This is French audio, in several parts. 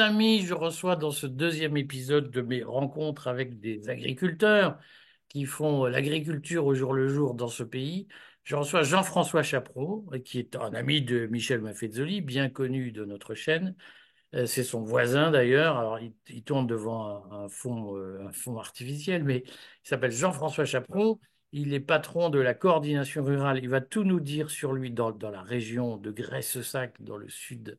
amis, je reçois dans ce deuxième épisode de mes rencontres avec des agriculteurs qui font l'agriculture au jour le jour dans ce pays. Je reçois Jean-François Chapreau, qui est un ami de Michel Maffezoli, bien connu de notre chaîne. C'est son voisin d'ailleurs. Alors, il tourne devant un fond artificiel, mais il s'appelle Jean-François Chaperon. Il est patron de la coordination rurale. Il va tout nous dire sur lui dans la région de Graisse-Sac, dans le sud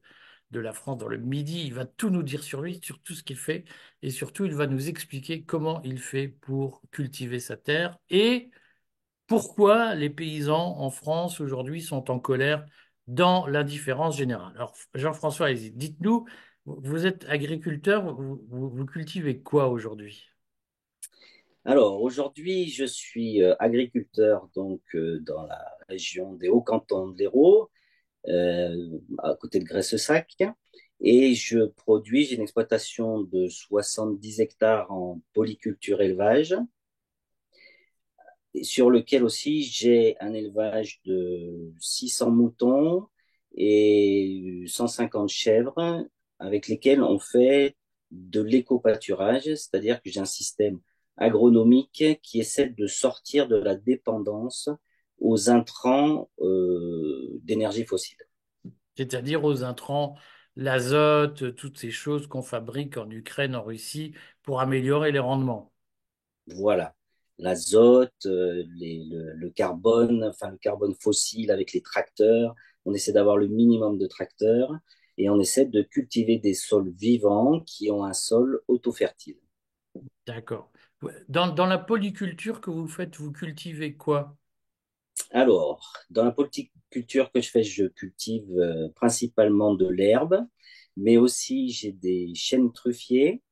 de la France, dans le Midi. Il va tout nous dire sur lui, sur tout ce qu'il fait. Et surtout, il va nous expliquer comment il fait pour cultiver sa terre et pourquoi les paysans en France aujourd'hui sont en colère dans l'indifférence générale. Alors, Jean-François, dites-nous, vous êtes agriculteur, vous cultivez quoi aujourd'hui? Alors, aujourd'hui, je suis agriculteur dans la région des Hauts-Cantons de l'Hérault, à côté de Graisse-Sac. Et j'ai une exploitation de 70 hectares en polyculture élevage, sur lequel aussi j'ai un élevage de 600 moutons et 150 chèvres, avec lesquels on fait de l'éco-pâturage, c'est-à-dire que j'ai un système agronomique qui essaie de sortir de la dépendance aux intrants d'énergie fossile. C'est-à-dire aux intrants, l'azote, toutes ces choses qu'on fabrique en Ukraine, en Russie, pour améliorer les rendements. Voilà. L'azote, le carbone, enfin le carbone fossile avec les tracteurs. On essaie d'avoir le minimum de tracteurs et on essaie de cultiver des sols vivants qui ont un sol auto-fertile. D'accord. Ouais. Dans la polyculture que vous faites, vous cultivez quoi? Alors, dans la culture que je fais, je cultive principalement de l'herbe, mais aussi j'ai des chênes truffiers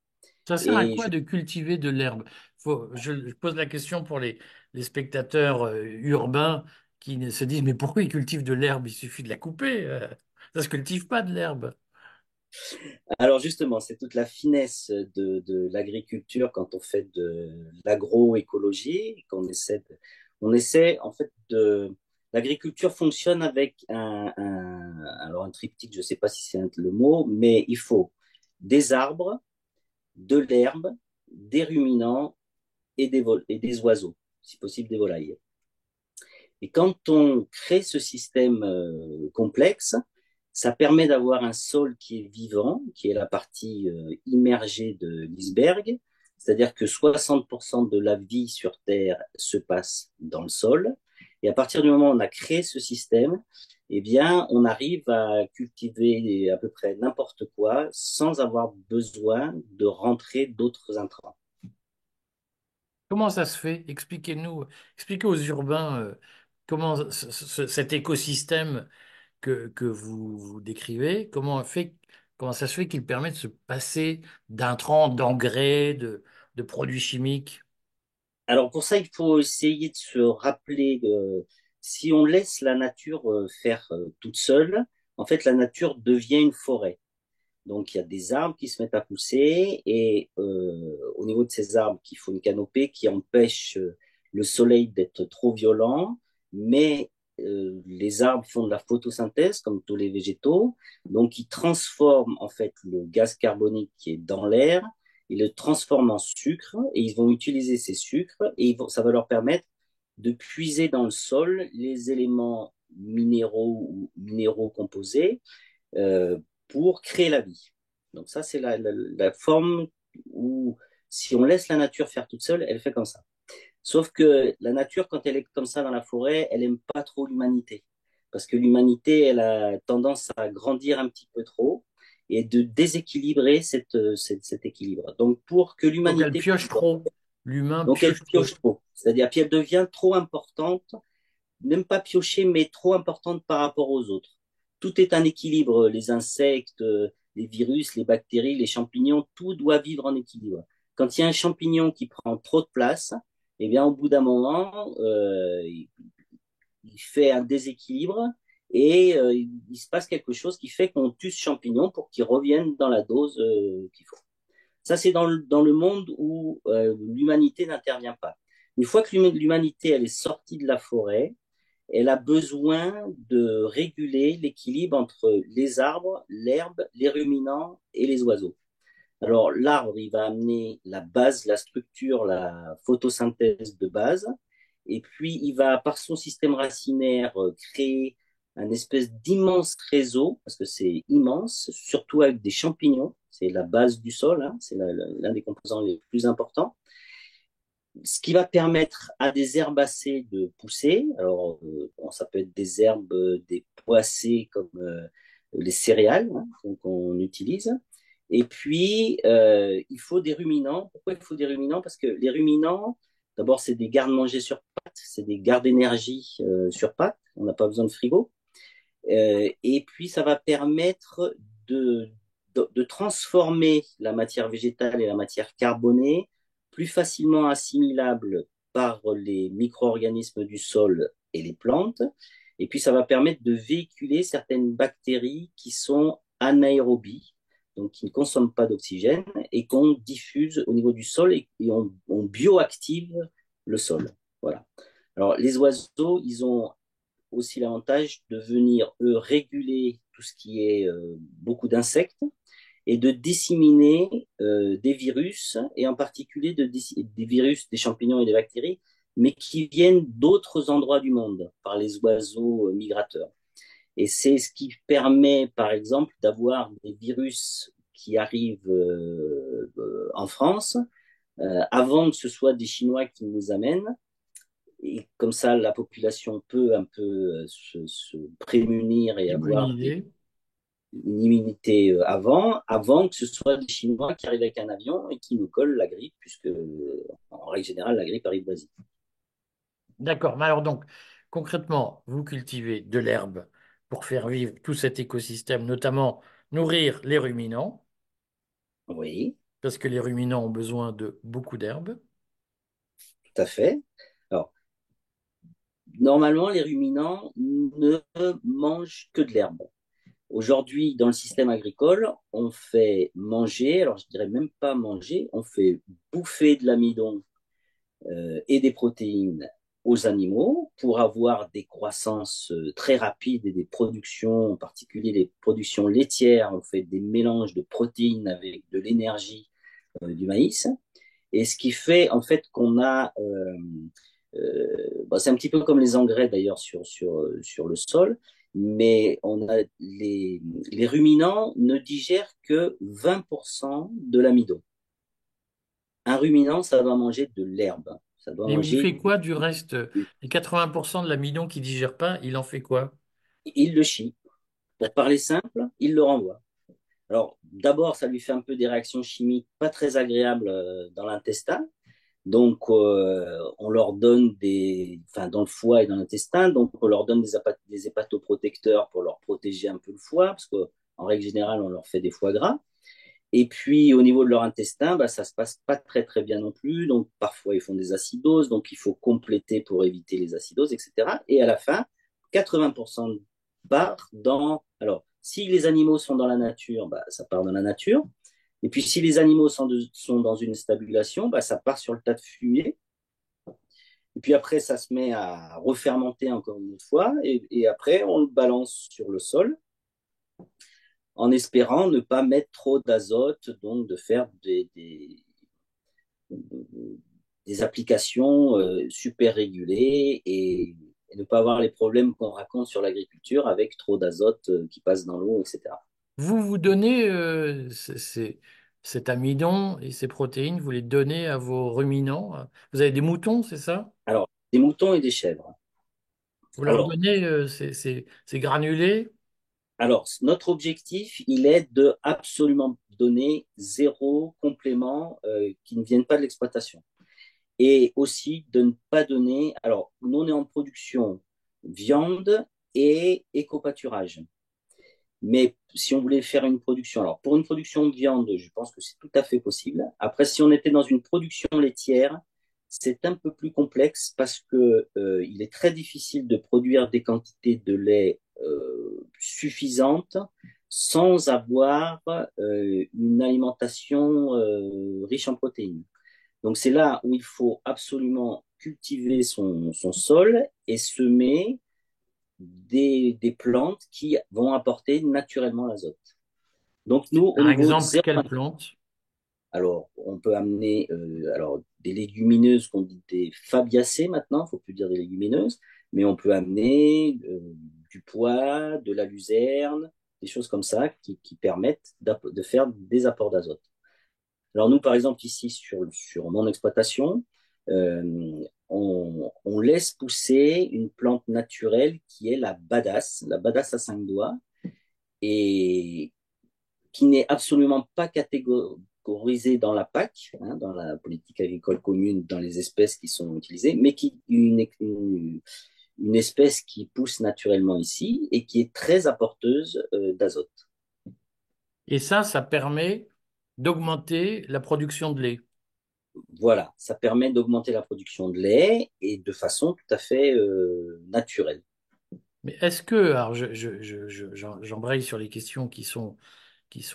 Ça sert à et quoi je de cultiver de l'herbe? Je pose la question pour les spectateurs urbains qui se disent, mais pourquoi ils cultivent de l'herbe? Il suffit de la couper. Ça se cultive pas de l'herbe. Alors justement, c'est toute la finesse de l'agriculture quand on fait de l'agroécologie, on essaie en fait de l'agriculture fonctionne avec alors un triptyque, je ne sais pas si c'est le mot, mais il faut des arbres, de l'herbe, des ruminants et des oiseaux, si possible des volailles. Et quand on crée ce système complexe, ça permet d'avoir un sol qui est vivant, qui est la partie immergée de l'iceberg, c'est-à-dire que 60% de la vie sur Terre se passe dans le sol. Et à partir du moment où on a créé ce système, eh bien, on arrive à cultiver à peu près n'importe quoi sans avoir besoin de rentrer d'autres intrants. Comment ça se fait? Expliquez-nous, expliquez aux urbains comment cet écosystème que vous décrivez, comment ça se fait qu'il permet de se passer d'intrants, d'engrais, de produits chimiques? Alors pour ça, il faut essayer de se rappeler que si on laisse la nature faire toute seule, en fait, la nature devient une forêt. Donc il y a des arbres qui se mettent à pousser et au niveau de ces arbres, il faut une canopée qui empêche le soleil d'être trop violent, mais les arbres font de la photosynthèse comme tous les végétaux, donc ils transforment en fait le gaz carbonique qui est dans l'air, ils le transforment en sucre et ils vont utiliser ces sucres et ça va leur permettre de puiser dans le sol les éléments minéraux ou minéraux composés euh, pour créer la vie. Donc ça, c'est la forme où si on laisse la nature faire toute seule, elle fait comme ça. Sauf que la nature, quand elle est comme ça dans la forêt, elle aime pas trop l'humanité. Parce que l'humanité, elle a tendance à grandir un petit peu trop et de déséquilibrer cet équilibre. Donc, pour que Donc elle l'humanité pioche puisse... trop. L'humain Donc, elle pioche trop. pioche trop. C'est-à-dire qu'elle devient trop importante, même pas piocher, mais trop importante par rapport aux autres. Tout est un équilibre. Les insectes, les virus, les bactéries, les champignons, tout doit vivre en équilibre. Quand il y a un champignon qui prend trop de place, eh bien, au bout d'un moment, il fait un déséquilibre et il se passe quelque chose qui fait qu'on tue ce champignon pour qu'il revienne dans la dose qu'il faut. Ça, c'est dans le monde où l'humanité n'intervient pas. Une fois que l'humanité elle est sortie de la forêt, elle a besoin de réguler l'équilibre entre les arbres, l'herbe, les ruminants et les oiseaux. Alors, l'arbre, il va amener la base, la structure, la photosynthèse de base. Et puis, il va, par son système racinaire, créer un espèce d'immense réseau, parce que c'est immense, surtout avec des champignons. C'est la base du sol, hein, c'est l'un des composants les plus importants. Ce qui va permettre à des herbacées de pousser. Alors, bon, ça peut être des herbes, des poissées comme les céréales, hein, donc on utilise. Et puis, il faut des ruminants. Pourquoi il faut des ruminants? Parce que les ruminants, d'abord, c'est des garde-manger sur pattes, c'est des gardes d'énergie sur pattes. On n'a pas besoin de frigo. Et puis, ça va permettre de, de transformer la matière végétale et la matière carbonée plus facilement assimilables par les micro-organismes du sol et les plantes. Et puis, ça va permettre de véhiculer certaines bactéries qui sont anaérobies, donc qui ne consomment pas d'oxygène et qu'on diffuse au niveau du sol et on bioactive le sol. Voilà. Alors, les oiseaux, ils ont aussi l'avantage de venir, eux, réguler tout ce qui est beaucoup d'insectes et de disséminer des virus, et en particulier des virus, des champignons et des bactéries, mais qui viennent d'autres endroits du monde par les oiseaux migrateurs. Et c'est ce qui permet, par exemple, d'avoir des virus qui arrivent en France avant que ce soit des Chinois qui nous amènent, et comme ça, la population peut un peu se prémunir et avoir Immunisé. une immunité avant que ce soit des Chinois qui arrivent avec un avion et qui nous collent la grippe, puisque en règle générale, la grippe arrive d'Asie. D'accord. Mais alors donc, concrètement, vous cultivez de l'herbe pour faire vivre tout cet écosystème, notamment nourrir les ruminants, Oui, parce que les ruminants ont besoin de beaucoup d'herbe. tout à fait. Alors, normalement, les ruminants ne mangent que de l'herbe. Aujourd'hui, dans le système agricole, on fait manger, alors je dirais même pas manger, on fait bouffer de l'amidon et des protéines aux animaux pour avoir des croissances très rapides et des productions, en particulier les productions laitières. On fait des mélanges de protéines avec de l'énergie du maïs. Et ce qui fait en fait qu'on a, bon, c'est un petit peu comme les engrais d'ailleurs sur le sol, mais on a les ruminants ne digèrent que 20% de l'amidon. Un ruminant, ça doit manger de l'herbe. Ça doit Et il manger fait quoi du reste? Les 80% de l'amidon qu'il digère pas, il en fait quoi? il le chie. Pour parler simple, il le renvoie. Alors, d'abord, ça lui fait un peu des réactions chimiques pas très agréables dans l'intestin. Donc, on leur donne enfin, dans le foie et dans l'intestin, donc on leur donne des hépatoprotecteurs pour leur protéger un peu le foie, parce qu'en règle générale, on leur fait des foie gras. Et puis, au niveau de leur intestin, bah, ça se passe pas très, très bien non plus. Donc, parfois, ils font des acidoses. Donc, il faut compléter pour éviter les acidoses, etc. Et à la fin, 80% part dans... Alors, si les animaux sont dans la nature, bah, ça part dans la nature. Et puis, si les animaux sont dans une stabulation, bah, ça part sur le tas de fumier. Et puis après, ça se met à refermenter encore une autre fois. Et après, on le balance sur le sol en espérant ne pas mettre trop d'azote, donc de faire des applications super régulées et ne pas avoir les problèmes qu'on raconte sur l'agriculture avec trop d'azote qui passe dans l'eau, etc. Vous vous donnez cet amidon et ces protéines, vous les donnez à vos ruminants. Vous avez des moutons, c'est ça? Alors, des moutons et des chèvres. Vous leur Alors, donnez ces granulés. alors, notre objectif, il est de absolument donner zéro complément qui ne vienne pas de l'exploitation. Et aussi de ne pas donner. Alors, nous, on est en production viande et éco-pâturage. Mais si on voulait faire une production, alors pour une production de viande, je pense que c'est tout à fait possible. Après, si on était dans une production laitière, c'est un peu plus complexe parce que il est très difficile de produire des quantités de lait suffisantes sans avoir une alimentation riche en protéines. Donc c'est là où il faut absolument cultiver son sol et semer des plantes qui vont apporter naturellement l'azote. Donc nous, au Par niveau exemple, zéro, quelle plante? Alors, on peut amener alors, des légumineuses qu'on dit des fabiacées maintenant, il ne faut plus dire des légumineuses, mais on peut amener du pois, de la luzerne, des choses comme ça qui permettent de faire des apports d'azote. Alors nous, par exemple, ici sur mon exploitation, on laisse pousser une plante naturelle qui est la badass à cinq doigts, et qui n'est absolument pas catégorisée dans la PAC, hein, dans la politique agricole commune, dans les espèces qui sont utilisées, mais qui une espèce qui pousse naturellement ici et qui est très apporteuse d'azote. Et ça permet d'augmenter la production de lait. Voilà, ça permet d'augmenter la production de lait et de façon tout à fait naturelle. Mais est-ce que, alors j'embraye sur les questions qui sont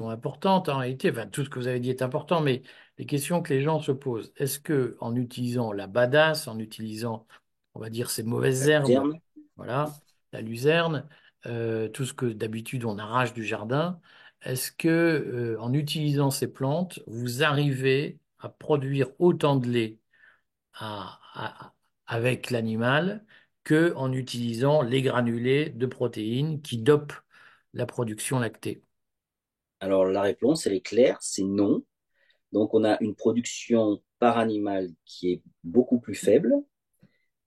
importantes en réalité, enfin tout ce que vous avez dit est important, mais les questions que les gens se posent, est-ce que en utilisant la badass, en utilisant, on va dire, ces La mauvaises herbes, luzerne. voilà, la luzerne, tout ce que d'habitude on arrache du jardin, est-ce que en utilisant ces plantes, vous arrivez à produire autant de lait avec l'animal que en utilisant les granulés de protéines qui dopent la production lactée? Alors la réponse, elle est claire, c'est non. Donc on a une production par animal qui est beaucoup plus faible,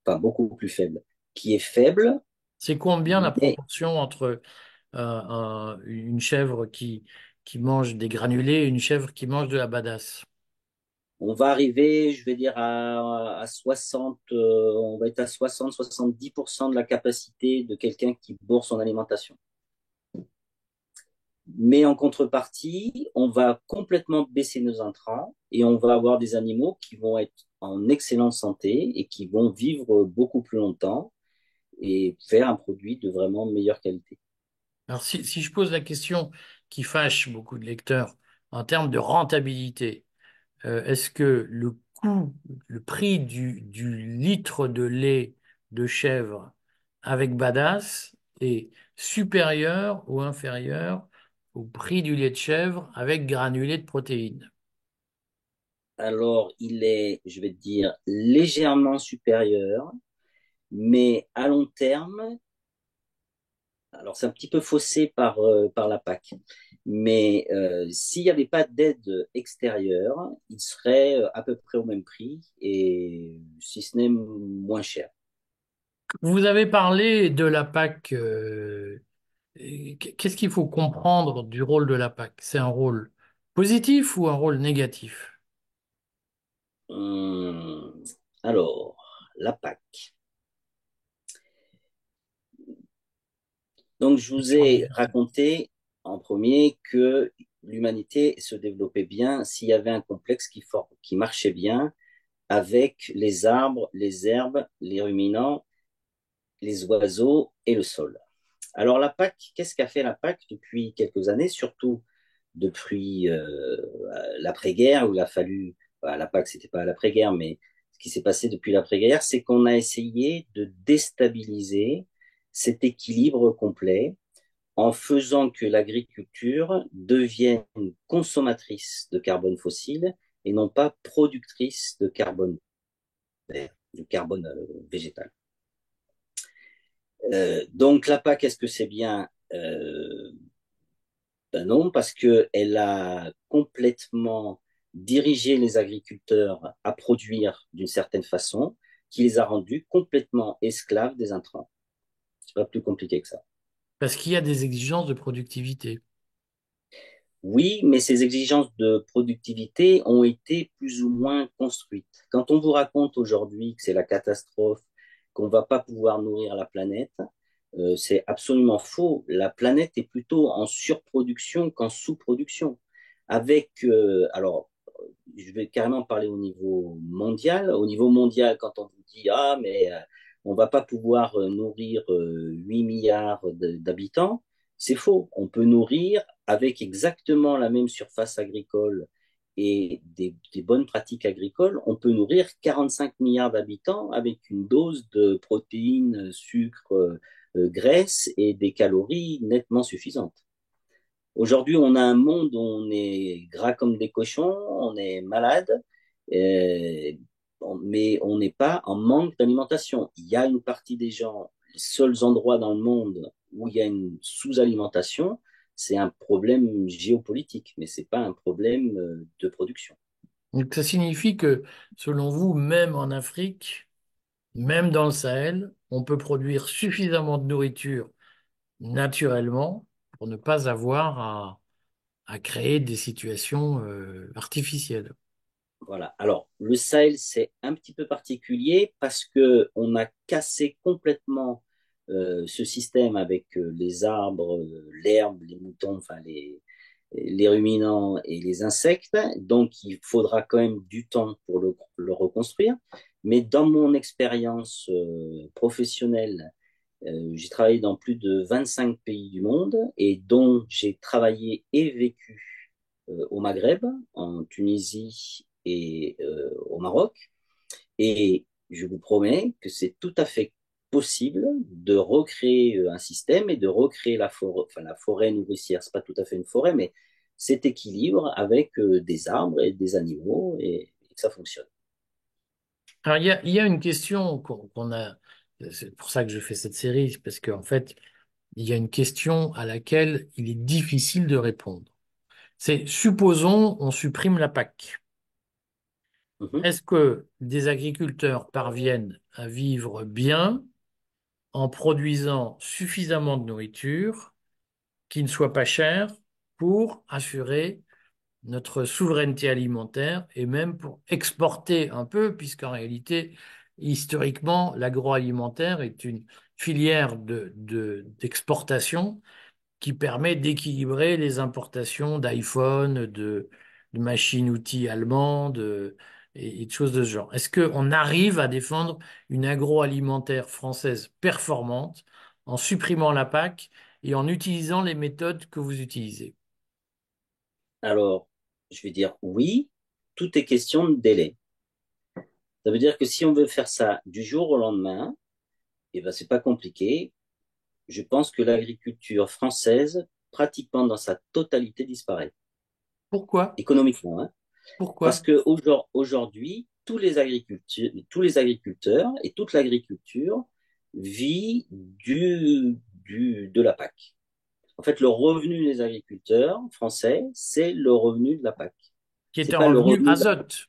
enfin beaucoup plus faible, qui est faible, C'est combien la mais proportion entre une chèvre qui mange des granulés et une chèvre qui mange de la badass? on va arriver, je vais dire, à 60, on va être à 60-70% de la capacité de quelqu'un qui bourre son alimentation. Mais en contrepartie, on va complètement baisser nos intrants et on va avoir des animaux qui vont être en excellente santé et qui vont vivre beaucoup plus longtemps et faire un produit de vraiment meilleure qualité. Alors si je pose la question qui fâche beaucoup de lecteurs en termes de rentabilité, est-ce que le coût, le prix du litre de lait de chèvre avec badass est supérieur ou inférieur au prix du lait de chèvre avec granulés de protéines? Alors, il est, je vais te dire, légèrement supérieur, mais à long terme, alors c'est un petit peu faussé par la PAC, mais s'il n'y avait pas d'aide extérieure, il serait à peu près au même prix et si ce n'est moins cher. Vous avez parlé de la PAC. Qu'est-ce qu'il faut comprendre du rôle de la PAC? C'est un rôle positif ou un rôle négatif? Hum, alors, la PAC. Donc, je vous Sur ai négatif. raconté en premier que l'humanité se développait bien s'il y avait un complexe qui marchait bien avec les arbres, les herbes, les ruminants, les oiseaux et le sol. Alors la PAC, qu'est-ce qu'a fait la PAC depuis quelques années, surtout depuis l'après-guerre où il a fallu, bah, la PAC c'était pas l'après-guerre, mais ce qui s'est passé depuis l'après-guerre, c'est qu'on a essayé de déstabiliser cet équilibre complet en faisant que l'agriculture devienne consommatrice de carbone fossile et non pas productrice de carbone vert, de carbone végétal. Donc la PAC, est-ce que c'est bien? Ben non, parce qu'elle a complètement dirigé les agriculteurs à produire d'une certaine façon, qui les a rendus complètement esclaves des intrants. C'est pas plus compliqué que ça. Parce qu'il y a des exigences de productivité. Oui, mais ces exigences de productivité ont été plus ou moins construites. Quand on vous raconte aujourd'hui que c'est la catastrophe, qu'on ne va pas pouvoir nourrir la planète, c'est absolument faux. La planète est plutôt en surproduction qu'en sous-production. Avec, alors, je vais carrément parler au niveau mondial. Au niveau mondial, quand on vous dit, ah, mais on va pas pouvoir nourrir 8 milliards d'habitants, c'est faux. On peut nourrir avec exactement la même surface agricole et des bonnes pratiques agricoles, on peut nourrir 45 milliards d'habitants avec une dose de protéines, sucre, graisse et des calories nettement suffisantes. Aujourd'hui, on a un monde où on est gras comme des cochons, on est malade, euh, mais on n'est pas en manque d'alimentation. Il y a une partie des gens, les seuls endroits dans le monde où il y a une sous-alimentation, c'est un problème géopolitique, mais c'est pas un problème de production. Donc ça signifie que, selon vous, même en Afrique, même dans le Sahel, on peut produire suffisamment de nourriture naturellement pour ne pas avoir à créer des situations artificielles. Voilà. Alors, le Sahel, c'est un petit peu particulier parce que on a cassé complètement ce système avec les arbres, l'herbe, les moutons, enfin les ruminants et les insectes. Donc, il faudra quand même du temps pour le reconstruire. Mais dans mon expérience professionnelle, j'ai travaillé dans plus de 25 pays du monde et dont j'ai travaillé et vécu au Maghreb, en Tunisie et au Maroc. Et je vous promets que c'est tout à fait possible de recréer un système et de recréer la forêt, enfin la forêt nourricière, c'est pas tout à fait une forêt, mais cet équilibre avec des arbres et des animaux et que ça fonctionne. Alors, il y a une question qu'on a, c'est pour ça que je fais cette série, parce qu'en fait, il y a une question à laquelle il est difficile de répondre. C'est, supposons, on supprime la PAC. Mhm. Est-ce que des agriculteurs parviennent à vivre bien en produisant suffisamment de nourriture qui ne soit pas chère pour assurer notre souveraineté alimentaire et même pour exporter un peu, puisqu'en réalité, historiquement, l'agroalimentaire est une filière d'exportation qui permet d'équilibrer les importations d'iPhone, de machines-outils allemandes et de choses de ce genre. Est-ce qu'on arrive à défendre une agroalimentaire française performante en supprimant la PAC et en utilisant les méthodes que vous utilisez? Alors, je vais dire oui, tout est question de délai. Ça veut dire que si on veut faire ça du jour au lendemain, eh ben, c'est pas compliqué. Je pense que l'agriculture française, pratiquement dans sa totalité, disparaît. Pourquoi? Économiquement, hein. Parce Pourquoi? que aujourd'hui, tous les agriculteurs et toute l'agriculture vit de la PAC. En fait, le revenu des agriculteurs français, c'est le revenu de la PAC. Qui est C'est un pas le revenu revenu de la... azote.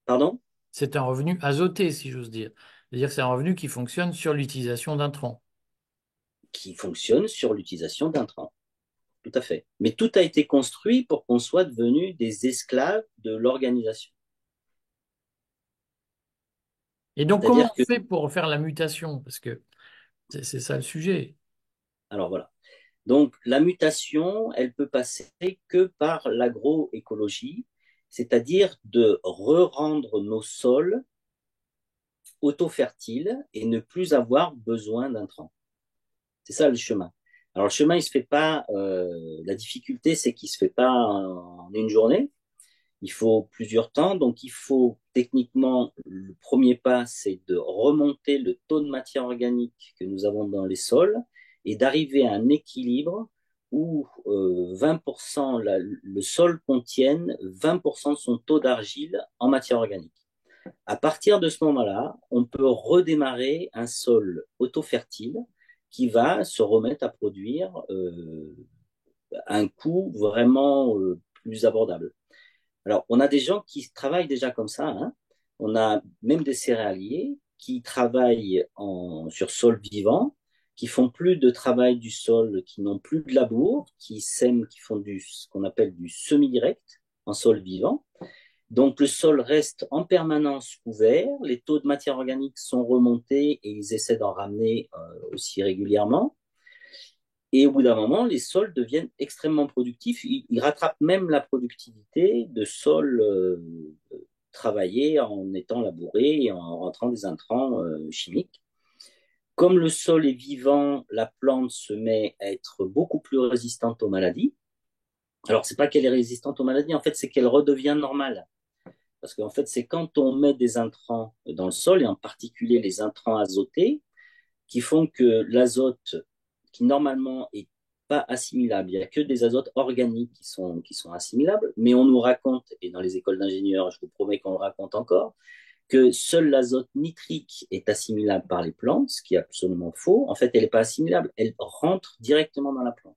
Pardon? C'est un revenu azoté, si j'ose dire. C'est-à-dire que c'est un revenu qui fonctionne sur l'utilisation d'intrants. Qui fonctionne sur l'utilisation d'intrants. Tout à fait. Mais tout a été construit pour qu'on soit devenu des esclaves de l'organisation. Et donc, comment C'est-à-dire on que, fait pour faire la mutation? Parce que c'est ça le sujet. alors voilà. Donc, la mutation, elle peut passer que par l'agroécologie, c'est-à-dire de re-rendre nos sols auto-fertiles et ne plus avoir besoin d'intrants. C'est ça le chemin. Alors, le chemin, il se fait pas, la difficulté, c'est qu'il se fait pas en une journée. Il faut plusieurs temps. Donc, il faut techniquement, le premier pas, c'est de remonter le taux de matière organique que nous avons dans les sols et d'arriver à un équilibre où 20%, le sol contienne 20% de son taux d'argile en matière organique. À partir de ce moment-là, on peut redémarrer un sol auto-fertile qui va se remettre à produire un coût vraiment plus abordable. Alors, on a des gens qui travaillent déjà comme ça, hein. On a même des céréaliers qui travaillent sur sol vivant, qui font plus de travail du sol, qui n'ont plus de labour, qui sèment, qui font ce qu'on appelle du semi-direct en sol vivant. Donc, le sol reste en permanence couvert, les taux de matière organique sont remontés et ils essaient d'en ramener aussi régulièrement. Et au bout d'un moment, les sols deviennent extrêmement productifs. Ils rattrapent même la productivité de sols travaillés en étant labourés et en rentrant des intrants chimiques. Comme le sol est vivant, la plante se met à être beaucoup plus résistante aux maladies. Alors, c'est pas qu'elle est résistante aux maladies, en fait, c'est qu'elle redevient normale. Parce qu'en fait, c'est quand on met des intrants dans le sol, et en particulier les intrants azotés, qui font que l'azote, qui normalement est pas assimilables. Il n'y a que des azotes organiques qui sont assimilables, mais on nous raconte, et dans les écoles d'ingénieurs, je vous promets qu'on le raconte encore, que seul l'azote nitrique est assimilable par les plantes, ce qui est absolument faux. En fait, elle n'est pas assimilable, elle rentre directement dans la plante.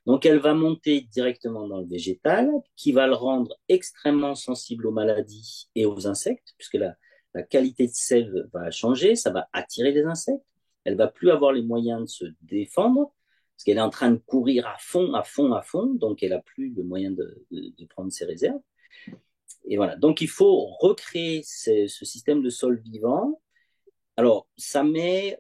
Donc, elle va monter directement dans le végétal, qui va le rendre extrêmement sensible aux maladies et aux insectes, puisque la qualité de sève va changer, ça va attirer les insectes. Elle va plus avoir les moyens de se défendre, parce qu'elle est en train de courir à fond, à fond, à fond, donc elle n'a plus le moyen de prendre ses réserves. Et voilà. Donc, il faut recréer ce système de sol vivant. Alors, nous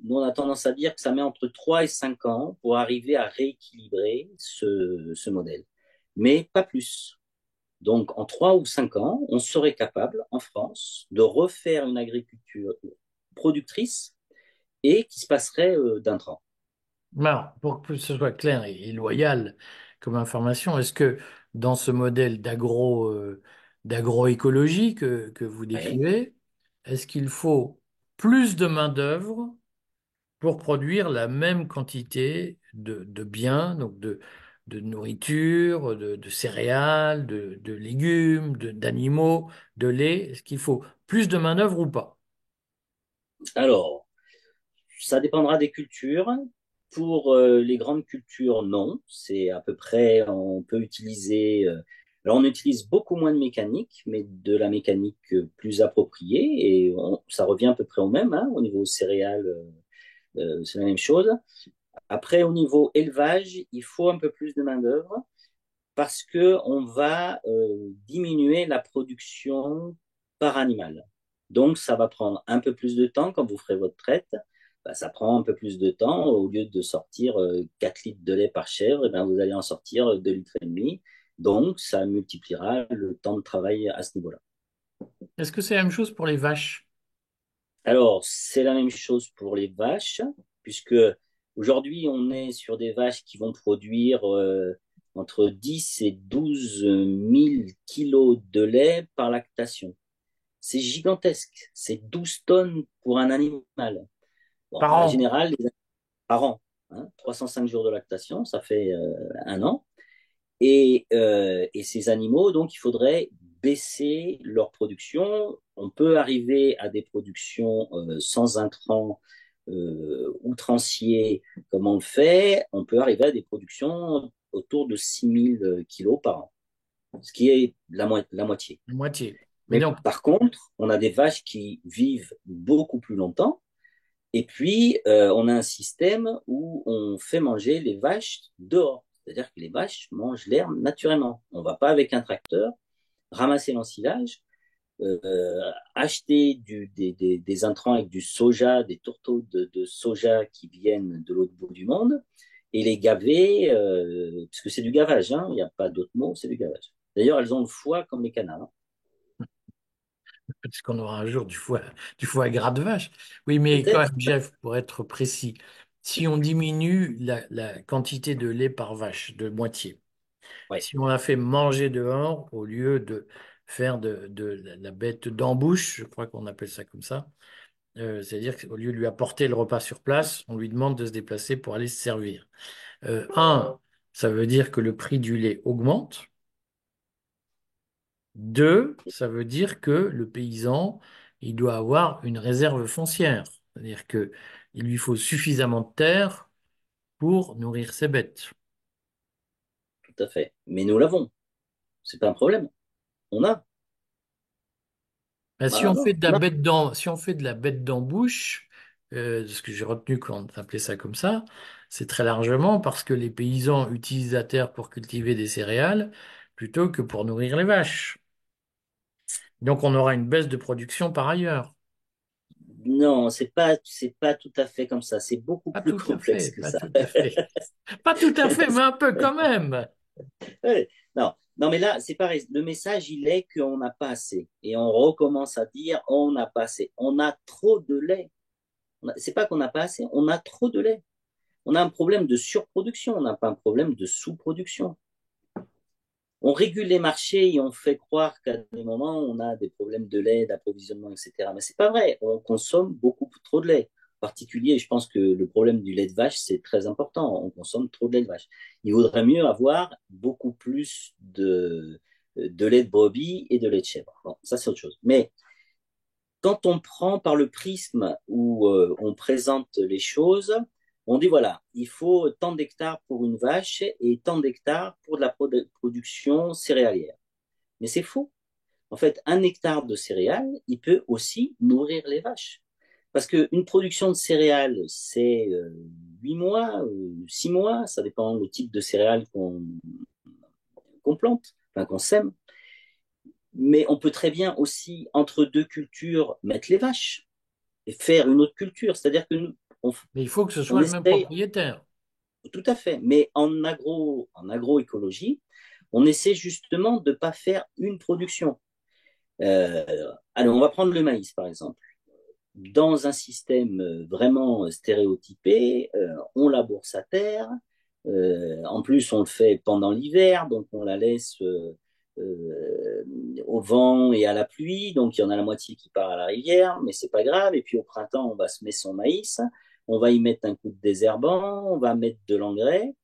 on a tendance à dire que ça met entre 3 et 5 ans pour arriver à rééquilibrer ce modèle, mais pas plus. Donc, en 3 ou 5 ans, on serait capable, en France, de refaire une agriculture productrice et qui se passerait d'intrants. Alors, pour que ce soit clair et loyal comme information, est-ce que dans ce modèle d'agroécologie que vous Ouais. décrivez, est-ce qu'il faut plus de main-d'œuvre pour produire la même quantité de biens, donc de nourriture, de céréales, de légumes, d'animaux, de lait? Est-ce qu'il faut plus de main-d'œuvre ou pas? Alors, ça dépendra des cultures. Pour les grandes cultures, non. C'est à peu près, on peut utiliser. Alors, on utilise beaucoup moins de mécanique, mais de la mécanique plus appropriée, et ça revient à peu près au même, hein, au niveau céréales, c'est la même chose. Après, au niveau élevage, il faut un peu plus de main-d'œuvre parce que on va diminuer la production par animal. Donc, ça va prendre un peu plus de temps quand vous ferez votre traite. Bah, ça prend un peu plus de temps. Au lieu de sortir 4 litres de lait par chèvre, eh ben, vous allez en sortir 2 litres et demi. Donc, ça multipliera le temps de travail à ce niveau-là. Est-ce que c'est la même chose pour les vaches? Alors, c'est la même chose pour les vaches, puisque aujourd'hui, on est sur des vaches qui vont produire entre 10 et 12 000 kilos de lait par lactation. C'est gigantesque. C'est 12 tonnes pour un animal. Bon, Par en an? général, par an, hein, 305 jours de lactation, ça fait un an. Et ces animaux, donc, il faudrait baisser leur production. On peut arriver à des productions sans intrants outranciers, comme on le fait. On peut arriver à des productions autour de 6 000 kilos par an, ce qui est la moitié. La moitié. Mais Mais donc, par contre, on a des vaches qui vivent beaucoup plus longtemps. Et puis, on a un système où on fait manger les vaches dehors. C'est-à-dire que les vaches mangent l'herbe naturellement. On ne va pas avec un tracteur ramasser l'ensilage, acheter des intrants avec du soja, des tourteaux de soja qui viennent de l'autre bout du monde, et les gaver, parce que c'est du gavage, hein, il n'y a pas d'autre mot, c'est du gavage. D'ailleurs, elles ont le foie comme les canards, hein. parce qu'on aura un jour du foie gras de vache. Oui, mais quand Peut-être. même, Jeff, pour être précis, si on diminue la quantité de lait par vache de moitié, Ouais, si on la fait manger dehors au lieu de faire de la bête d'embouche, je crois qu'on appelle ça comme ça, c'est-à-dire qu'au lieu de lui apporter le repas sur place, on lui demande de se déplacer pour aller se servir. Ça veut dire que le prix du lait augmente. Deux, ça veut dire que le paysan, il doit avoir une réserve foncière. C'est-à-dire que il lui faut suffisamment de terre pour nourrir ses bêtes. tout à fait. Mais nous l'avons. C'est pas un problème. On a. Ben, si Voilà, on fait de la on a. si on fait de la bête d'embouche, ce que j'ai retenu quand on appelait ça comme ça, c'est très largement parce que les paysans utilisent la terre pour cultiver des céréales plutôt que pour nourrir les vaches. Donc on aura une baisse de production par ailleurs. Non, c'est pas tout à fait comme ça. C'est beaucoup Pas plus tout à complexe fait, que pas ça. tout à fait. Pas tout à fait, mais un peu quand même. Ouais. Non, non, mais là, c'est pareil. Le message, il est qu'on n'a pas assez. Et on recommence à dire, on n'a pas assez. On a trop de lait. C'est pas qu'on n'a pas assez, on a trop de lait. On a un problème de surproduction, on n'a pas un problème de sous-production. On régule les marchés et on fait croire qu'à des moments, on a des problèmes de lait, d'approvisionnement, etc. Mais c'est pas vrai. On consomme beaucoup trop de lait. particulier, je pense que le problème du lait de vache, c'est très important. On consomme trop de lait de vache. Il vaudrait mieux avoir beaucoup plus de lait de brebis et de lait de chèvre. Bon, ça, c'est autre chose. Mais quand on prend par le prisme où on présente les choses, on dit voilà, il faut tant d'hectares pour une vache et tant d'hectares pour de la production céréalière. Mais c'est faux. En fait, 1 hectare de céréales, il peut aussi nourrir les vaches. Parce qu'une production de céréales, c'est 8 mois, 6 mois, ça dépend du type de céréales qu'on plante, enfin qu'on sème. Mais on peut très bien aussi, entre deux cultures, mettre les vaches et faire une autre culture. C'est-à-dire que nous, Mais il faut que ce on soit le même essaye, propriétaire. tout à fait, mais en agroécologie, on essaie justement de ne pas faire une production. Alors, on va prendre le maïs, par exemple. Dans un système vraiment stéréotypé, on laboure sa terre. En plus, on le fait pendant l'hiver, donc on la laisse au vent et à la pluie. Donc, il y en a la moitié qui part à la rivière, mais c'est pas grave. Et puis au printemps, on va semer son maïs. On va y mettre un coup de désherbant, on va mettre de l'engrais,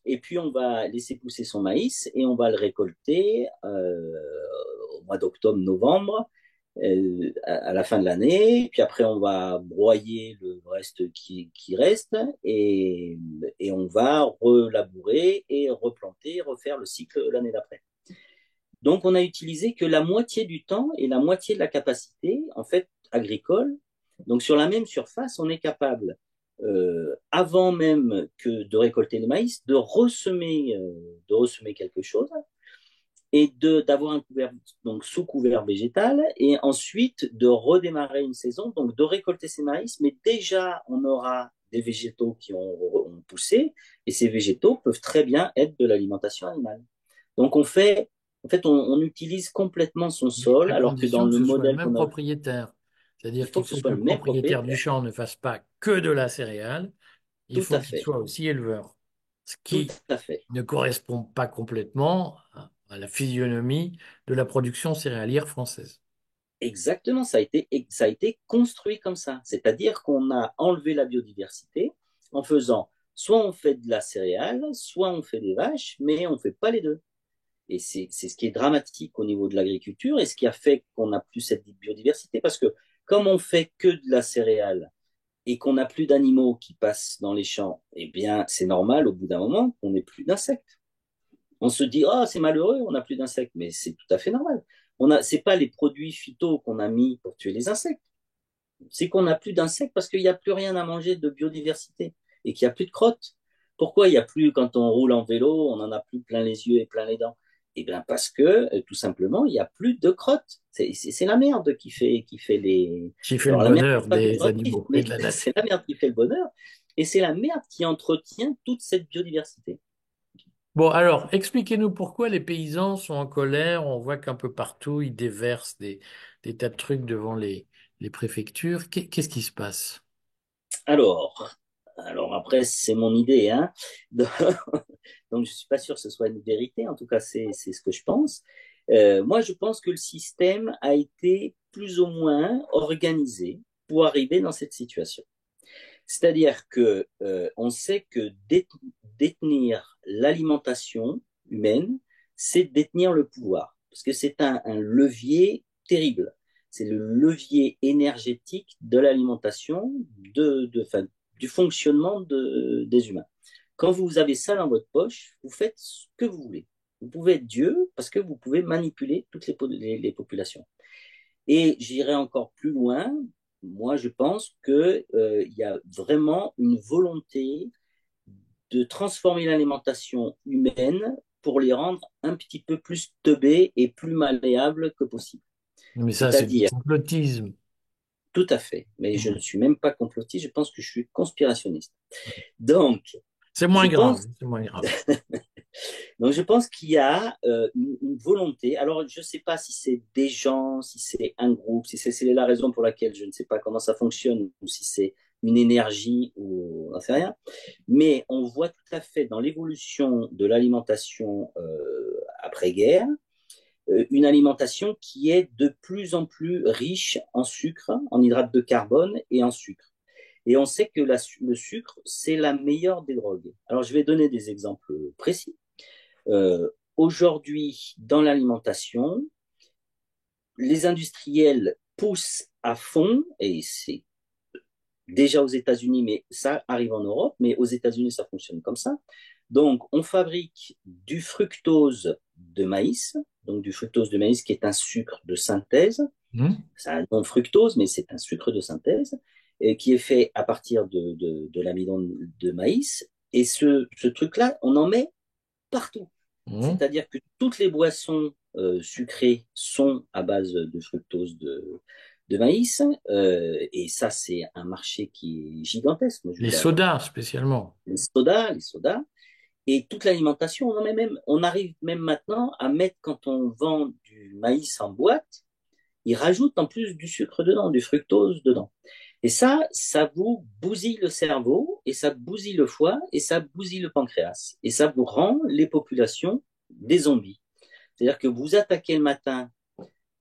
et puis on va laisser pousser son maïs et on va le récolter au mois d'octobre-novembre à la fin de l'année. Puis après, on va broyer le reste qui reste et on va relabourer et replanter, refaire le cycle l'année d'après. Donc, on a utilisé que la moitié du temps et la moitié de la capacité, en fait, agricole. Donc, sur la même surface, on est capable, avant même que de récolter le maïs, de ressemer quelque chose et d'avoir un couvert, donc sous couvert végétal, et ensuite de redémarrer une saison, donc de récolter ces maïs, mais déjà on aura des végétaux qui ont poussé, et ces végétaux peuvent très bien être de l'alimentation animale. Donc en fait, on utilise complètement son Mais sol, à alors que dans condition que le ce soit le modèle même qu'on a, propriétaire. il C'est-à-dire faut qu'il que ce faut soit que le le même propriétaire du propriétaire, champ ne fasse pas que de la céréale, il tout faut à qu'il fait, soit aussi éleveur. Ce tout qui à fait. ne correspond pas complètement à la physionomie de la production céréalière française. Exactement, ça a été construit comme ça. C'est-à-dire qu'on a enlevé la biodiversité en faisant soit on fait de la céréale, soit on fait des vaches, mais on ne fait pas les deux. Et c'est ce qui est dramatique au niveau de l'agriculture et ce qui a fait qu'on n'a plus cette biodiversité. Parce que comme on fait que de la céréale et qu'on n'a plus d'animaux qui passent dans les champs, eh bien, c'est normal au bout d'un moment qu'on n'ait plus d'insectes. On se dit, ah, oh, c'est malheureux, on n'a plus d'insectes, mais c'est tout à fait normal. C'est pas les produits phyto qu'on a mis pour tuer les insectes, c'est qu'on n'a plus d'insectes parce qu'il n'y a plus rien à manger de biodiversité et qu'il n'y a plus de crottes. Pourquoi il n'y a plus, quand on roule en vélo, on en a plus plein les yeux et plein les dents? Eh bien, parce que, tout simplement, il n'y a plus de crottes. C'est la merde qui fait les. Qui fait le Alors, la merde, bonheur c'est pas des péjoratif, animaux et mais de la nature. c'est la merde qui fait le bonheur. Et c'est la merde qui entretient toute cette biodiversité. Bon, alors, expliquez-nous pourquoi les paysans sont en colère. On voit qu'un peu partout, ils déversent des tas de trucs devant les préfectures. Qu'est-ce qui se passe? Alors, alors après, c'est mon idée, hein. Donc, je suis pas sûr que ce soit une vérité. En tout cas, c'est ce que je pense. Moi, je pense que le système a été plus ou moins organisé pour arriver dans cette situation. C'est-à-dire que on sait que détenir l'alimentation humaine, c'est détenir le pouvoir, parce que c'est un levier terrible. C'est le levier énergétique de l'alimentation, enfin, du fonctionnement des humains. Quand vous avez ça dans votre poche, vous faites ce que vous voulez. Vous pouvez être Dieu parce que vous pouvez manipuler toutes les populations. Et j'irai encore plus loin. Moi, je pense qu'il y a vraiment une volonté de transformer l'alimentation humaine pour les rendre un petit peu plus teubés et plus malléables que possible. Mais ça, c'est du C'est-à-dire, complotisme. tout à fait, mais je ne Bon. suis même pas complotiste, je pense que je suis conspirationniste. Donc, C'est je moins grave, pense c'est moins grave. Donc, je pense qu'il y a une volonté. Alors, je ne sais pas si c'est des gens, si c'est un groupe, si c'est la raison pour laquelle je ne sais pas comment ça fonctionne, ou si c'est une énergie, ou on ne sait rien. Mais on voit tout à fait dans l'évolution de l'alimentation après-guerre, une alimentation qui est de plus en plus riche en sucre, en hydrates de carbone et en sucre. Et on sait que le sucre, c'est la meilleure des drogues. Alors, je vais donner des exemples précis. Aujourd'hui, dans l'alimentation, les industriels poussent à fond, et c'est déjà aux États-Unis, mais ça arrive en Europe, mais aux États-Unis, ça fonctionne comme ça. Donc, on fabrique du fructose de maïs, donc du fructose de maïs qui est un sucre de synthèse. Hmm. C'est un nom fructose, mais c'est un sucre de synthèse, et qui est fait à partir de l'amidon de maïs. Et ce truc-là, on en met partout. Hmm. C'est-à-dire que toutes les boissons sucrées sont à base de fructose de maïs. Et ça, c'est un marché qui est gigantesque. Moi, je Les vois avec sodas, spécialement. les sodas. Et toute l'alimentation, on arrive même maintenant à mettre, quand on vend du maïs en boîte, ils rajoutent en plus du sucre dedans, du fructose dedans. Et ça vous bousille le cerveau, et ça bousille le foie, et ça bousille le pancréas. Et ça vous rend les populations des zombies. C'est-à-dire que vous attaquez le matin,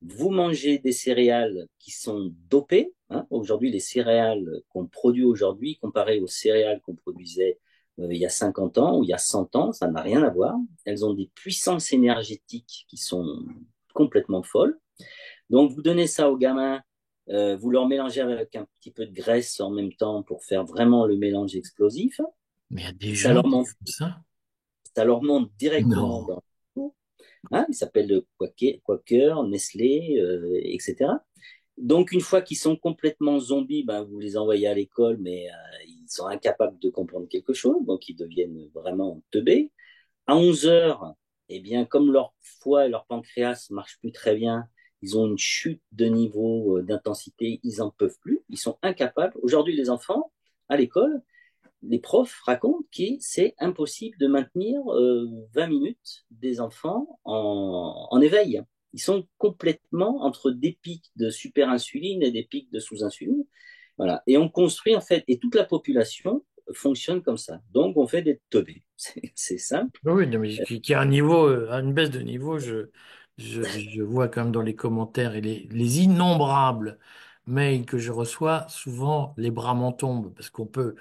vous mangez des céréales qui sont dopées. Hein. Aujourd'hui, les céréales qu'on produit aujourd'hui, comparées aux céréales qu'on produisait il y a 50 ans ou il y a 100 ans, ça n'a rien à voir. Elles ont des puissances énergétiques qui sont complètement folles. Donc, vous donnez ça aux gamins, vous leur mélangez avec un petit peu de graisse en même temps pour faire vraiment le mélange explosif. Mais il y a des Ça gens leur qui monte, font ça? ça leur monte directement Non. dans le cou. Hein, il s'appelle le Quaker, Nestlé, etc. Donc, une fois qu'ils sont complètement zombies, ben, vous les envoyez à l'école, mais ils sont incapables de comprendre quelque chose, donc ils deviennent vraiment teubés. À 11 heures, eh bien, comme leur foie et leur pancréas ne marchent plus très bien, ils ont une chute de niveau d'intensité, ils n'en peuvent plus, ils sont incapables. Aujourd'hui, les enfants, à l'école, les profs racontent que c'est impossible de maintenir 20 minutes des enfants en éveil. Ils sont complètement entre des pics de super-insuline et des pics de sous-insuline. Voilà. Et on construit, en fait, et toute la population fonctionne comme ça. Donc, on fait des teubés. C'est simple. Oui, non, mais qui a un niveau, une baisse de niveau, je vois quand même dans les commentaires et les innombrables mails que je reçois, souvent les bras m'en tombent, parce qu'on peut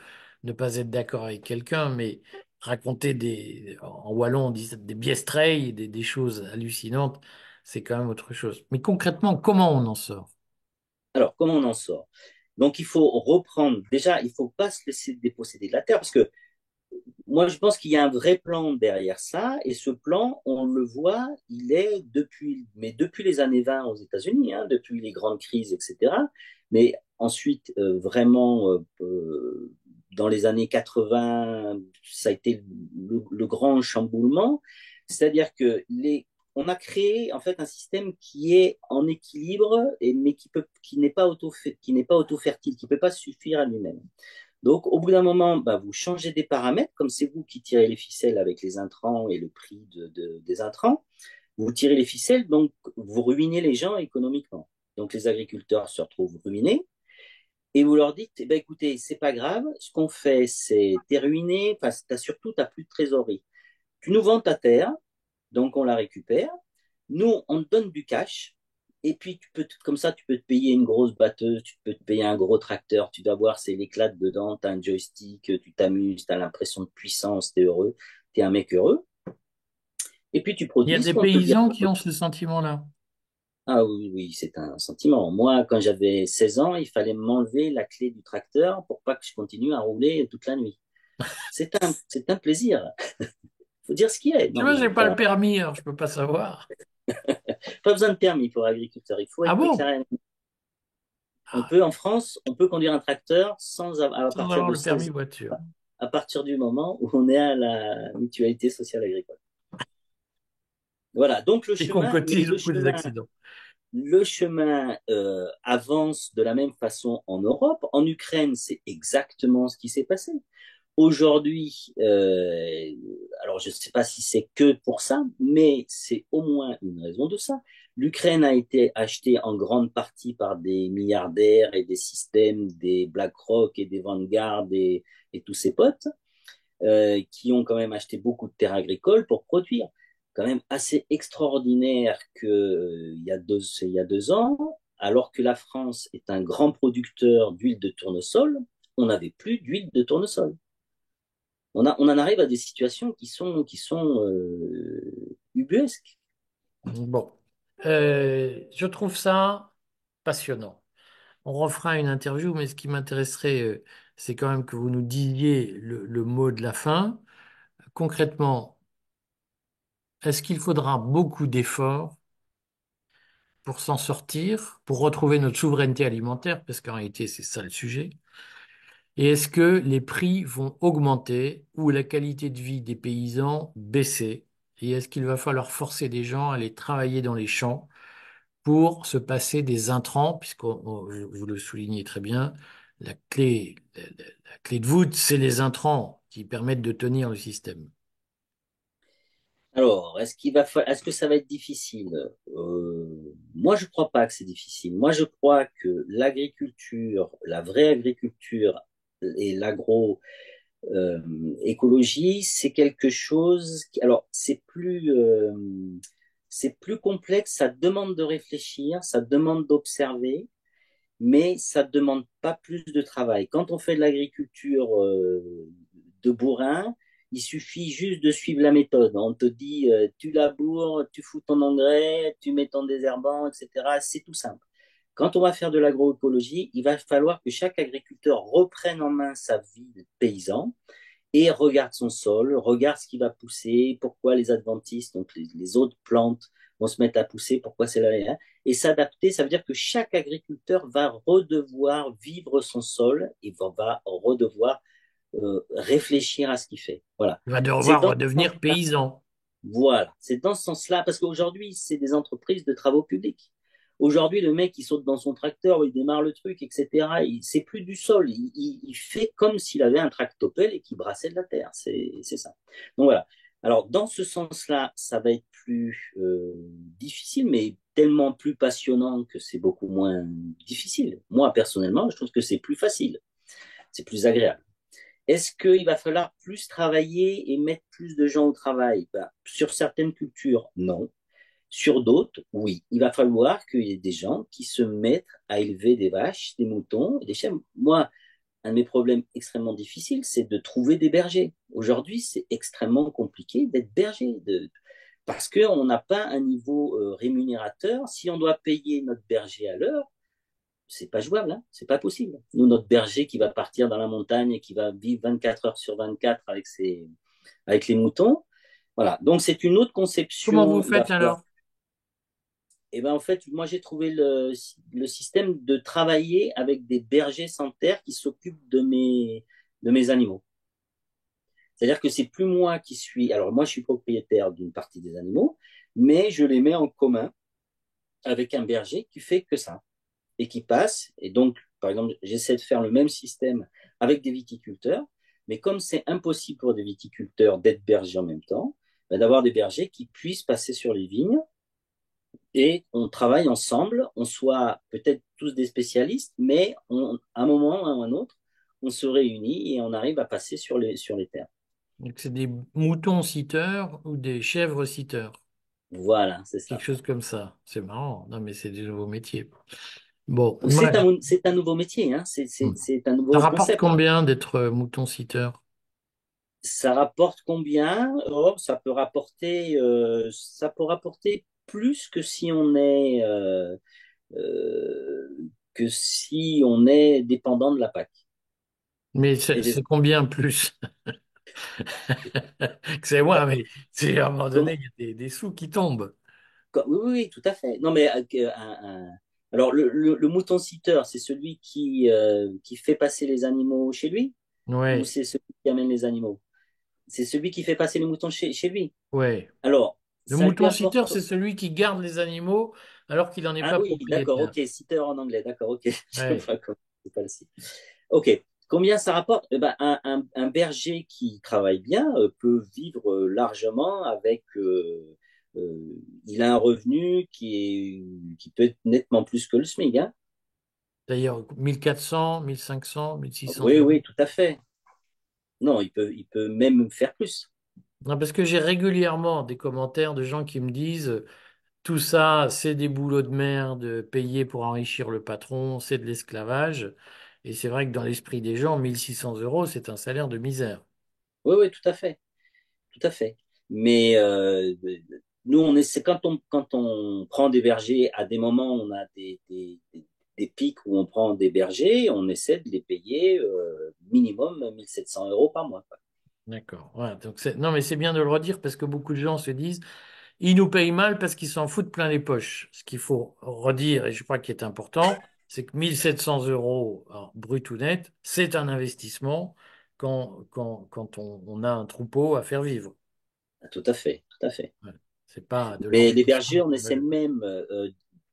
ne pas être d'accord avec quelqu'un, mais raconter en wallon, on dit ça, des biestreilles, des choses hallucinantes, c'est quand même autre chose. Mais concrètement, comment on en sort? Alors, comment on en sort? Donc, il faut reprendre. Déjà, il ne faut pas se laisser déposséder de la terre, parce que moi, je pense qu'il y a un vrai plan derrière ça, et ce plan, on le voit, il est depuis les années 20 aux États-Unis, hein, depuis les grandes crises, etc. Mais ensuite, vraiment, dans les années 80, ça a été le grand chamboulement. C'est-à-dire que on a créé en fait un système qui est en équilibre, mais qui n'est pas auto-fertile, qui ne peut pas suffire à lui-même. Donc, au bout d'un moment, bah, vous changez des paramètres, comme c'est vous qui tirez les ficelles avec les intrants et le prix des intrants. Vous tirez les ficelles, donc vous ruinez les gens économiquement. Donc, les agriculteurs se retrouvent ruinés et vous leur dites, eh ben, écoutez, c'est pas grave, ce qu'on fait, c'est t'es ruiné, enfin, surtout, t'as plus de trésorerie. Tu nous vends ta terre, donc on la récupère. Nous, on te donne du cash. Et puis, comme ça, tu peux te payer une grosse batteuse, tu peux te payer un gros tracteur, tu dois voir, c'est l'éclat dedans, tu as un joystick, tu t'amuses, tu as l'impression de puissance, tu es heureux, tu es un mec heureux. Et puis, tu Il y a produis ce des qu'on te dit. paysans qui ont ce sentiment-là. Ah oui, oui, c'est un sentiment. Moi, quand j'avais 16 ans, il fallait m'enlever la clé du tracteur pour pas que je continue à rouler toute la nuit. C'est un plaisir. Faut dire ce qu'il est. Tu Non, vois, mais j'ai pas le permis, alors je peux pas savoir. pas besoin de permis pour agriculteur. Il faut Ah être bon? déclaré. Ah, En France, on peut conduire un tracteur à sans partir avoir de le permis 16 voiture. ans, à partir du moment où on est à la mutualité sociale agricole. Voilà, donc le Et qu'on chemin, mais cotise au coût des accidents. le chemin avance de la même façon en Europe. En Ukraine, c'est exactement ce qui s'est passé. Aujourd'hui, alors je ne sais pas si c'est que pour ça, mais c'est au moins une raison de ça. L'Ukraine a été achetée en grande partie par des milliardaires et des systèmes, des BlackRock et des Vanguard et tous ces potes, qui ont quand même acheté beaucoup de terres agricoles pour produire. Quand même assez extraordinaire que il y a 2 ans, alors que la France est un grand producteur d'huile de tournesol, on n'avait plus d'huile de tournesol. On en arrive à des situations qui sont ubuesques. Bon. Je trouve ça passionnant. On refera une interview, mais ce qui m'intéresserait, c'est quand même que vous nous disiez le mot de la fin. Concrètement, est-ce qu'il faudra beaucoup d'efforts pour s'en sortir, pour retrouver notre souveraineté alimentaire, parce qu'en réalité, c'est ça le sujet. Et est-ce que les prix vont augmenter ou la qualité de vie des paysans baisser? Et est-ce qu'il va falloir forcer des gens à aller travailler dans les champs pour se passer des intrants, puisque vous le soulignez très bien, la clé de voûte, c'est les intrants qui permettent de tenir le système. Alors, est-ce que ça va être difficile? Moi, je crois pas que c'est difficile. Moi, je crois que l'agriculture, la vraie agriculture et écologie, c'est quelque chose alors, c'est plus complexe, ça demande de réfléchir, ça demande d'observer, mais ça ne demande pas plus de travail. Quand on fait de l'agriculture de bourrin, il suffit juste de suivre la méthode. On te dit, tu laboures, tu fous ton engrais, tu mets ton désherbant, etc. C'est tout simple. Quand on va faire de l'agroécologie, il va falloir que chaque agriculteur reprenne en main sa vie de paysan et regarde son sol, regarde ce qui va pousser, pourquoi les adventices, donc les autres plantes, vont se mettre à pousser, pourquoi c'est là, et s'adapter. Ça veut dire que chaque agriculteur va redevoir vivre son sol et va redevoir réfléchir à ce qu'il fait. Voilà. Il va C'est devoir dans ce redevenir sens-là. paysan. Voilà, c'est dans ce sens-là, parce qu'aujourd'hui, c'est des entreprises de travaux publics. Aujourd'hui, le mec, il saute dans son tracteur, il démarre le truc, etc. C'est plus du sol. Il fait comme s'il avait un tractopelle et qu'il brassait de la terre. C'est ça. Donc voilà. Alors, dans ce sens-là, ça va être plus difficile, mais tellement plus passionnant que c'est beaucoup moins difficile. Moi, personnellement, je trouve que c'est plus facile. C'est plus agréable. Est-ce qu'il va falloir plus travailler et mettre plus de gens au travail? Ben, sur certaines cultures, non. Sur d'autres, oui. Il va falloir qu'il y ait des gens qui se mettent à élever des vaches, des moutons et des chèvres. Moi, un de mes problèmes extrêmement difficiles, c'est de trouver des bergers. Aujourd'hui, c'est extrêmement compliqué d'être berger, parce qu'on n'a pas un niveau rémunérateur. Si on doit payer notre berger à l'heure, c'est pas jouable, hein, c'est pas possible. Nous, notre berger qui va partir dans la montagne et qui va vivre 24 heures sur 24 avec les moutons, voilà. Donc, c'est une autre Comment vous conception. Il va faites falloir. alors? Et ben, en fait, moi, j'ai trouvé le système de travailler avec des bergers sans terre qui s'occupent de mes animaux. C'est-à-dire que c'est plus moi qui suis. Alors, moi, je suis propriétaire d'une partie des animaux, mais je les mets en commun avec un berger qui fait que ça et qui passe. Et donc, par exemple, j'essaie de faire le même système avec des viticulteurs, mais comme c'est impossible pour des viticulteurs d'être bergers en même temps, ben, d'avoir des bergers qui puissent passer sur les vignes et on travaille ensemble, on soit peut-être tous des spécialistes, mais à un moment ou à un autre, on se réunit et on arrive à passer sur les terres. Donc, c'est des moutons citeurs ou des chèvres citeurs. Voilà, c'est Quelque ça. chose comme ça. C'est marrant. Non, mais c'est des nouveaux métiers. Bon, Donc moi, c'est un nouveau métier, hein. C'est un ça nouveau rapporte concept. combien d'être mouton citeur? Ça rapporte combien? Oh, ça peut rapporter plus euh, que si on est dépendant de la PAC Mais et des c'est combien plus? C'est bah, moi, mais c'est à un moment donné, comment- il y a des sous qui tombent. oui, oui, oui, tout à fait. Non, mais alors le mouton citeur, c'est celui qui fait passer les animaux chez lui ou Ouais, c'est celui qui amène les animaux? C'est celui qui fait passer les moutons chez lui. ouais. Alors, Le ça lui mouton citeur, apporte. c'est celui qui garde les animaux alors qu'il n'en est Ah pas oui, d'accord, propriétaire. ok, citeur en anglais, d'accord, ok. Je Ouais. vois comment c'est pas le site. Ok, combien ça rapporte? Eh ben, un berger qui travaille bien peut vivre largement il a un revenu qui peut être nettement plus que le SMIC, hein. D'ailleurs, 1400, 1500, 1600 Oui, euros. oui, tout à fait. Non, il peut même faire plus. Non, parce que j'ai régulièrement des commentaires de gens qui me disent tout ça, c'est des boulots de merde payés pour enrichir le patron, c'est de l'esclavage. Et c'est vrai que dans l'esprit des gens, 1 600 euros, c'est un salaire de misère. Oui, oui, tout à fait, tout à fait. Mais nous, on essaie, quand on prend des bergers, à des moments, on a des pics où on prend des bergers, on essaie de les payer minimum 1 700 € par mois, quoi. D'accord. Voilà. Donc non, mais c'est bien de le redire parce que beaucoup de gens se disent, ils nous payent mal parce qu'ils s'en foutent plein les poches. Ce qu'il faut redire, et je crois qu'il est important, c'est que 1 700 euros alors, brut ou net, c'est un investissement quand on a un troupeau à faire vivre. Ah, tout à fait, tout à fait. Ouais. C'est pas de Mais les l'enrichissement bergers, on essaie naturel. même,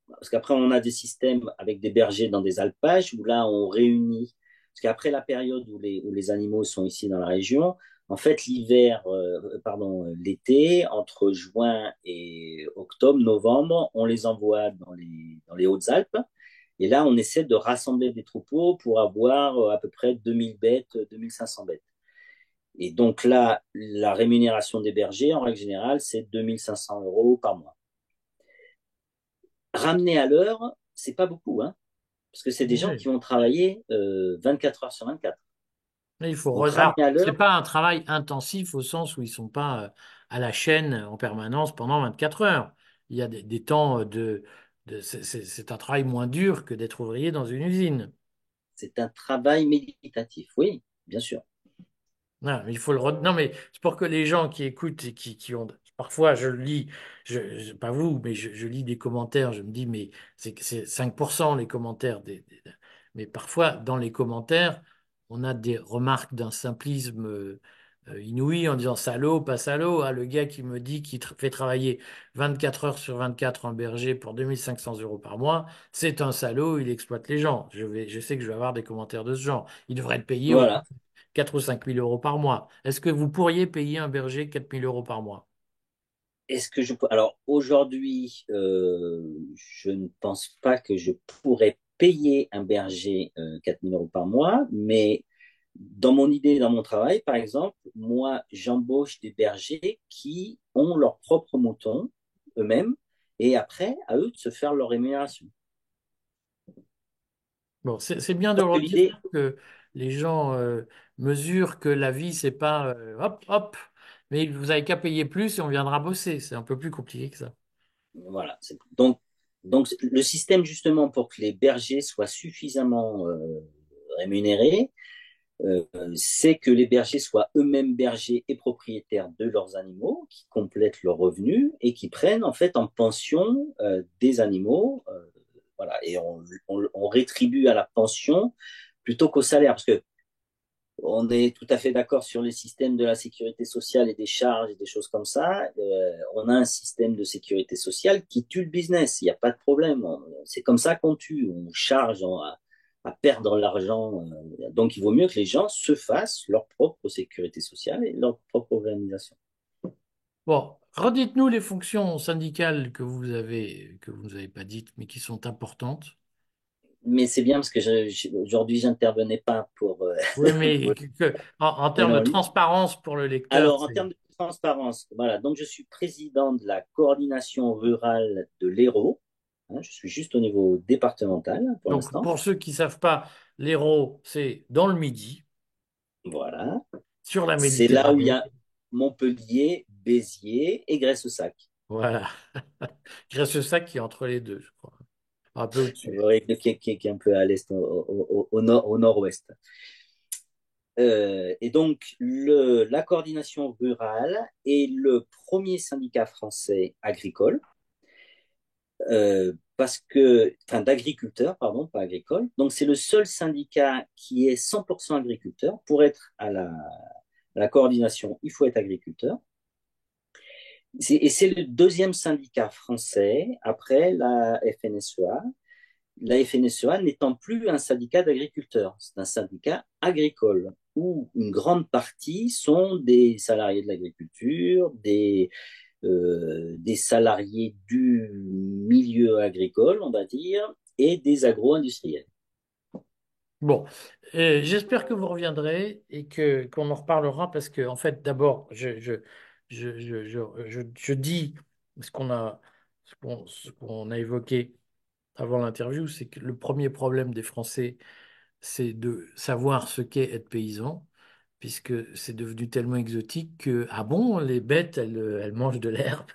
parce qu'après, on a des systèmes avec des bergers dans des alpages où là, on réunit, parce qu'après la période où les animaux sont ici dans la région, en fait, l'hiver, pardon, l'été, entre juin et octobre, novembre, on les envoie dans les Hautes-Alpes. Et là, on essaie de rassembler des troupeaux pour avoir à peu près 2000 bêtes, 2500 bêtes. Et donc là, la rémunération des bergers, en règle générale, c'est 2 500 € par mois. Ramener à l'heure, c'est pas beaucoup, hein, parce que c'est des gens Oui. qui vont travailler 24 heures sur 24. Mais il faut Donc ramener alors, à c'est l'heure, pas un travail intensif au sens où ils sont pas à la chaîne en permanence pendant 24 heures. Il y a des temps c'est un travail moins dur que d'être ouvrier dans une usine. c'est un travail méditatif, oui, bien sûr. Non, mais il faut non, mais c'est pour que les gens qui écoutent et qui ont. Parfois, je lis, pas vous, mais je lis des commentaires, je me dis, mais c'est 5% les commentaires. Mais parfois, dans les commentaires, on a des remarques d'un simplisme inouï en disant salaud, pas salaud. Ah, le gars qui me dit qu'il fait travailler 24 heures sur 24 en berger pour 2 500 € par mois, c'est un salaud, il exploite les gens. Je sais que je vais avoir des commentaires de ce genre. Il devrait être payé au moins Voilà. 4 ou 5 000 € par mois. Est-ce que vous pourriez payer un berger 4 000 € par mois? Est-ce que je peux... Alors aujourd'hui, je ne pense pas que je pourrais payer un berger 4 000 € par mois, mais dans mon idée, dans mon travail, par exemple, moi, j'embauche des bergers qui ont leurs propres moutons eux-mêmes, et après, à eux de se faire leur rémunération. Bon, c'est bien de Parce le que redire l'idée, pour que les gens mesurent que la vie, c'est pas hop, hop, mais vous avez qu'à payer plus et on viendra bosser. C'est un peu plus compliqué que ça. voilà. Donc, le système justement pour que les bergers soient suffisamment rémunérés, c'est que les bergers soient eux-mêmes bergers et propriétaires de leurs animaux, qui complètent leurs revenus et qui prennent en fait en pension des animaux. Voilà, et on rétribue à la pension plutôt qu'au salaire, parce que on est tout à fait d'accord sur les systèmes de la sécurité sociale et des charges et des choses comme ça. On a un système de sécurité sociale qui tue le business. Il n'y a pas de problème. C'est comme ça qu'on tue. On charge à perdre l'argent. Donc, il vaut mieux que les gens se fassent leur propre sécurité sociale et leur propre organisation. Bon, redites-nous les fonctions syndicales que vous nous avez pas dites, mais qui sont importantes. Mais c'est bien parce que aujourd'hui, j'intervenais pas pour. Oui, mais pour- en non, termes de non. transparence pour le lecteur, Alors, en c'est termes de transparence, voilà. Donc, je suis président de la coordination rurale de l'Hérault. Hein, je suis juste au niveau départemental pour donc l'instant. pour ceux qui savent pas, l'Hérault, c'est dans le Midi, Voilà. sur la C'est là où il y Méditerranée. a Montpellier, Béziers et Graisse-Sac. Voilà. Grèce-Sac qui est entre les deux, je crois. Un peu au-dessus. Ouais, qui est un peu à l'est, au nord, au nord-ouest. Et donc, la coordination rurale est le premier syndicat français agricole, parce que, enfin, d'agriculteurs, pardon, pas agricole. Donc, c'est le seul syndicat qui est 100% agriculteur. Pour être à la coordination, il faut être agriculteur. Et c'est le deuxième syndicat français après la FNSEA. La FNSEA n'étant plus un syndicat d'agriculteurs, c'est un syndicat agricole où une grande partie sont des salariés de l'agriculture, des salariés du milieu agricole, on va dire, et des agro-industriels. Bon, j'espère que vous reviendrez et que qu'on en reparlera parce que en fait, d'abord, je dis ce qu'on a évoqué avant l'interview, c'est que le premier problème des Français, c'est de savoir ce qu'est être paysan, puisque c'est devenu tellement exotique que, ah bon, les bêtes, elles mangent de l'herbe.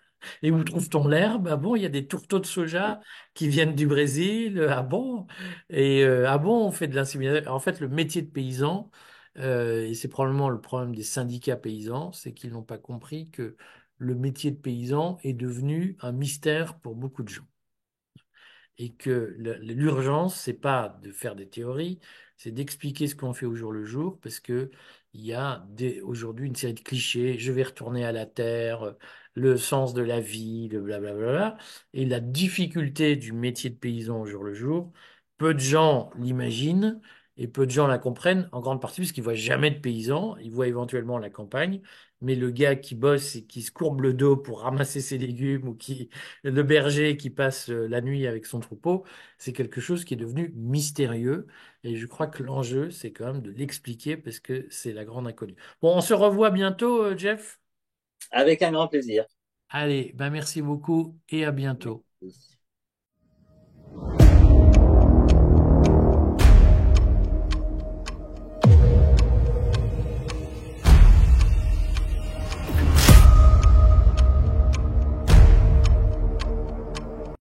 Et où trouve-t-on l'herbe? Ah bon, il y a des tourteaux de soja qui viennent du Brésil. Ah bon? Et ah bon, on fait de l'insémination. En fait, le métier de paysan, et c'est probablement le problème des syndicats paysans, c'est qu'ils n'ont pas compris que le métier de paysan est devenu un mystère pour beaucoup de gens et que l'urgence, c'est pas de faire des théories, c'est d'expliquer ce qu'on fait au jour le jour, parce que il y a aujourd'hui une série de clichés, je vais retourner à la terre, le sens de la vie, le blablabla, et la difficulté du métier de paysan au jour le jour, peu de gens l'imaginent. Et peu de gens la comprennent, en grande partie parce qu'ils voient jamais de paysans, ils voient éventuellement la campagne, mais le gars qui bosse et qui se courbe le dos pour ramasser ses légumes ou qui, le berger qui passe la nuit avec son troupeau, c'est quelque chose qui est devenu mystérieux. Et je crois que l'enjeu, c'est quand même de l'expliquer parce que c'est la grande inconnue. Bon, on se revoit bientôt, Jeff. Avec un grand plaisir. Allez, ben merci beaucoup et à bientôt. Merci.